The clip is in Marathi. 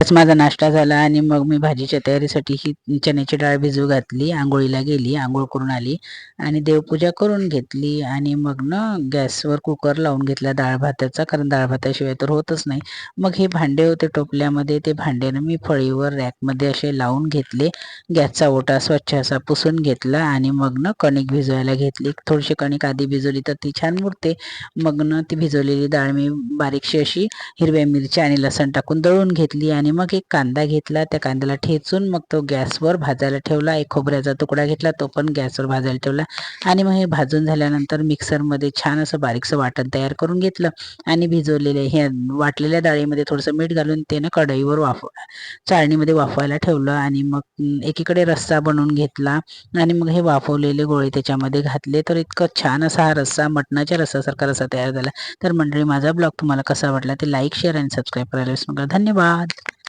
माझा नाश्ता झाला आणि मग मी भाजीच्या तयारीसाठी ही चण्याची डाळ भिजू घातली. अंघोळीला गेली, अंघोळ करून आली आणि देवपूजा करून घेतली आणि मग ना गॅसवर कुकर लावून घेतला डाळ भाताचा, कारण डाळ भाताशिवाय तर होतच नाही. मग हे भांडे होते टोपल्यामध्ये, ते भांड्यानं मी फळीवर रॅकमध्ये असे लावून घेतले. गॅसचा ओटा स्वच्छ असा पुसून घेतला आणि मग ना कणिक भिजवायला घेतली. थोडीशी कणिक आधी भिजवली तर ती छान मुरते. मग ना ती भिजवलेली डाळ मी बारीकशी अशी हिरव्या मिरच्या आणि लसण टाकून दळून घेतली आणि मग एक कांदा घेतला. त्या कांद्याला ठेचून मग तो गॅसवर भाजायला ठेवला. एक खोबऱ्याचा तुकडा घेतला, तो पण गॅसवर भाजायला ठेवला आणि मग हे भाजून झाल्यानंतर मिक्सरमध्ये छान असं बारीकसं वाटण तयार करून घेतलं आणि भिजवलेले हे वाटलेल्या डाळीमध्ये थोडंसं मीठ घालून ते ना कढईवर चाळणीमध्ये वाफवायला ठेवलं आणि मग एकीकडे रस्सा बनवून घेतला आणि मग हे वाफवलेले गोळे त्याच्यामध्ये घातले. तर इतकं छान असा हा रस्सा, मटणाच्या रस्सासारखा रस्सा तयार झाला. तर मंडळी, माझा ब्लॉग तुम्हाला कसा वाटला ते लाईक, शेअर आणि सबस्क्राईब करायला विसरू नका. धन्यवाद.